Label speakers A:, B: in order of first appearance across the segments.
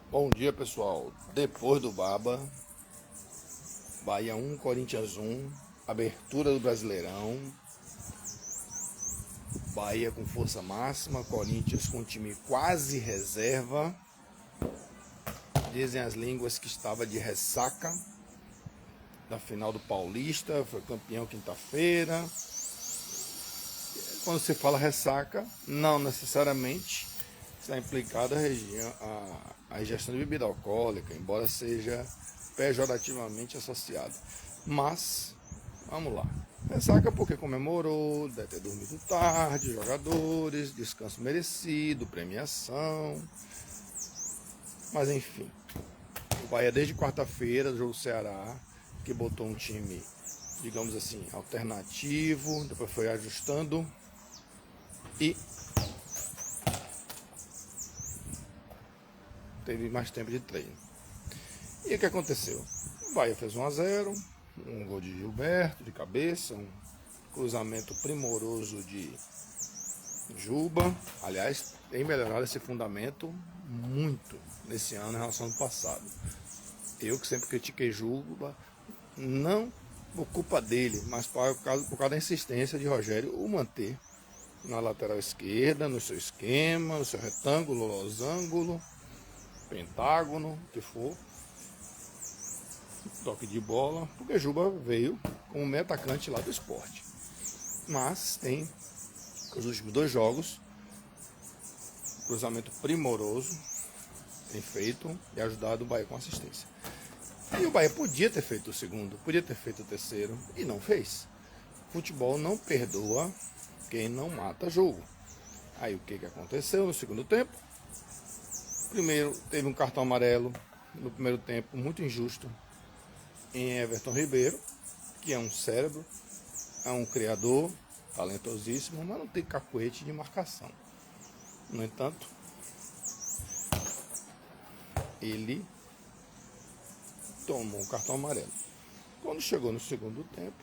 A: Bom dia, pessoal. Depois do Baba, Bahia 1, Corinthians 1, abertura do Brasileirão, Bahia com força máxima, Corinthians com time quase reserva. Dizem as línguas que estava de ressaca da final do Paulista, foi campeão quinta-feira. Quando se fala ressaca, não necessariamente está implicada a ingestão de bebida alcoólica, embora seja pejorativamente associado. Mas, vamos lá. Ressaca porque comemorou, deve ter dormido tarde, jogadores, descanso merecido, premiação. Mas enfim, o Bahia desde quarta-feira, do jogo do Ceará, que botou um time, digamos assim, alternativo, depois foi ajustando e teve mais tempo de treino. E o que aconteceu? O Bahia fez 1-0, um gol de Gilberto de cabeça, um cruzamento primoroso de Juba. Aliás, tem melhorado esse fundamento muito nesse ano em relação ao passado. Eu que sempre critiquei Juba, não por culpa dele, mas por causa da insistência de Rogério o manter na lateral esquerda, no seu esquema, no seu retângulo, losango, pentágono, o que for, toque de bola, porque Juba veio como meio atacante lá do Sport. Mas tem os últimos 2 jogos, cruzamento primoroso, tem feito e ajudado o Bahia com assistência. E o Bahia podia ter feito o segundo, podia ter feito o terceiro e não fez. Futebol não perdoa quem não mata jogo. Aí o que aconteceu no segundo tempo? Primeiro, teve um cartão amarelo no primeiro tempo, muito injusto, em Everton Ribeiro, que é um cérebro, é um criador, talentosíssimo, mas não tem cacuete de marcação. No entanto, ele tomou o cartão amarelo. Quando chegou no segundo tempo,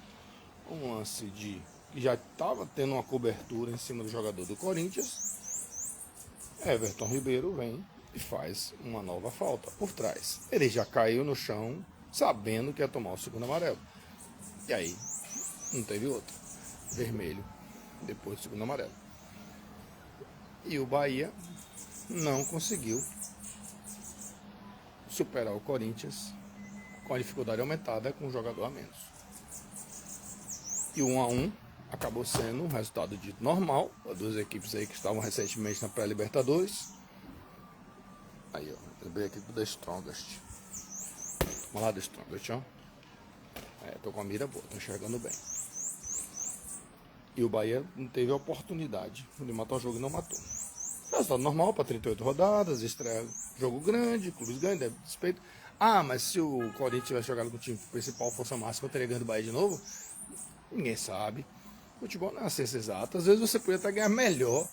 A: um lance de que já estava tendo uma cobertura em cima do jogador do Corinthians, Everton Ribeiro vem e faz uma nova falta por trás. Ele já caiu no chão sabendo que ia tomar o segundo amarelo. E aí, não teve outro. Vermelho, depois do segundo amarelo. E o Bahia não conseguiu superar o Corinthians com a dificuldade aumentada com um jogador a menos. E o 1-1 acabou sendo um resultado dito normal. As duas equipes aí que estavam recentemente na pré-Libertadores. Aí, ó, lembrei aqui do The Strongest. Vamos lá, The Strongest, ó. Tô com a mira boa, tô enxergando bem. E o Bahia não teve a oportunidade de matar o jogo e não matou. Resultado normal para 38 rodadas, estreia jogo grande, clubes grandes, deve despeito. Mas se o Corinthians tivesse jogado com o time principal, força máxima, teria ganho do Bahia de novo? Ninguém sabe. Futebol não é ciência exata. Às vezes você podia até ganhar melhor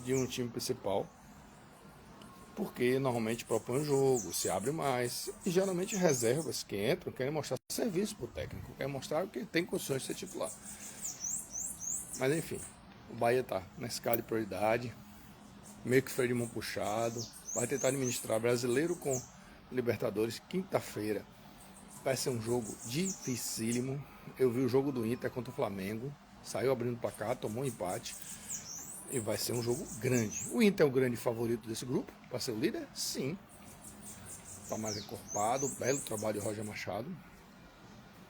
A: de um time principal, porque normalmente propõe o jogo, se abre mais. E geralmente reservas que entram querem mostrar serviço para o técnico, querem mostrar que tem condições de ser titular. Mas enfim, o Bahia está na escala de prioridade, meio que freio de mão puxado, vai tentar administrar Brasileiro com Libertadores quinta-feira. Vai ser um jogo dificílimo. Eu vi o jogo do Inter contra o Flamengo, saiu abrindo para cá, tomou um empate. E vai ser um jogo grande. O Inter é o grande favorito desse grupo, para ser o líder? Sim. Está mais encorpado, belo trabalho de Roger Machado.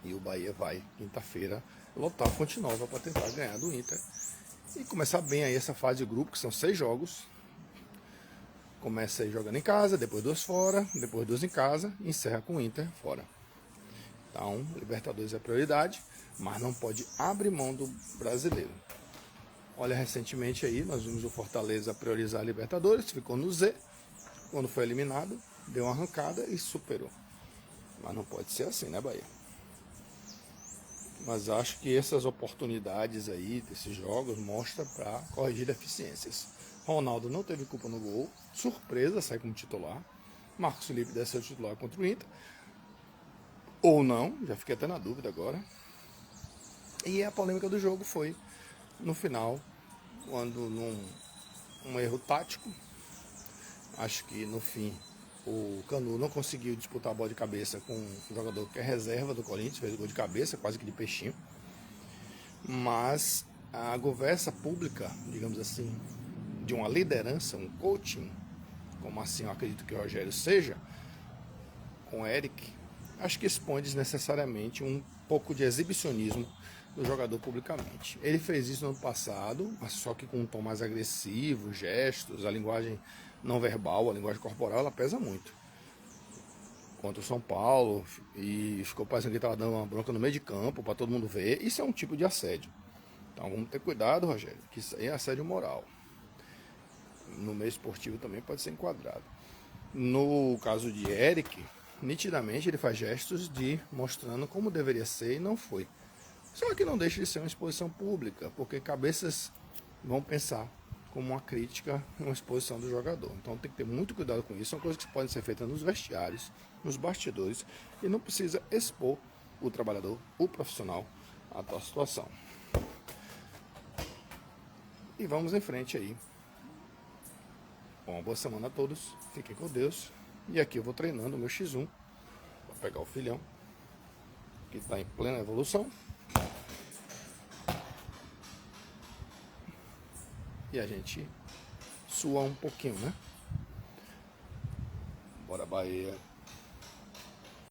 A: E o Bahia vai, quinta-feira, lotar a Fonte Nova para tentar ganhar do Inter. E começar bem aí essa fase de grupo, que são 6 jogos. Começa aí jogando em casa, depois 2 fora, depois 2 em casa e encerra com o Inter fora. Então, Libertadores é prioridade, mas não pode abrir mão do brasileiro. Olha, recentemente aí nós vimos o Fortaleza priorizar a Libertadores, ficou no Z. Quando foi eliminado, deu uma arrancada e superou. Mas não pode ser assim, né, Bahia? Mas acho que essas oportunidades aí, desses jogos, mostram para corrigir deficiências. Ronaldo não teve culpa no gol, surpresa, sai como titular. Marcos Felipe deve ser o titular contra o Inter. Ou não, já fiquei até na dúvida agora. E a polêmica do jogo foi, no final, quando num erro tático, acho que no fim O Canu não conseguiu disputar a bola de cabeça com um jogador que é reserva do Corinthians, fez gol de cabeça, quase que de peixinho. Mas a conversa pública, digamos assim, de uma liderança, um coaching, como assim eu acredito que o Rogério seja, com o Eric, acho que expõe desnecessariamente um pouco de exibicionismo do jogador publicamente. Ele fez isso no ano passado, mas só que com um tom mais agressivo, gestos, a linguagem não verbal, a linguagem corporal, ela pesa muito. Contra o São Paulo, e ficou parecendo que estava dando uma bronca no meio de campo para todo mundo ver. Isso é um tipo de assédio. Então vamos ter cuidado, Rogério, que isso aí é assédio moral. No meio esportivo também pode ser enquadrado. No caso de Eric, nitidamente ele faz gestos de mostrando como deveria ser e não foi. Só que não deixa de ser uma exposição pública, porque cabeças vão pensar como uma crítica, uma exposição do jogador. Então tem que ter muito cuidado com isso. São coisas que podem ser feitas nos vestiários, nos bastidores, e não precisa expor o trabalhador, o profissional, a tal situação. E vamos em frente aí. Bom, uma boa semana a todos. Fiquem com Deus. E aqui eu vou treinando o meu X1 para pegar o filhão, que está em plena evolução. E a gente sua um pouquinho, né? Bora, Bahia.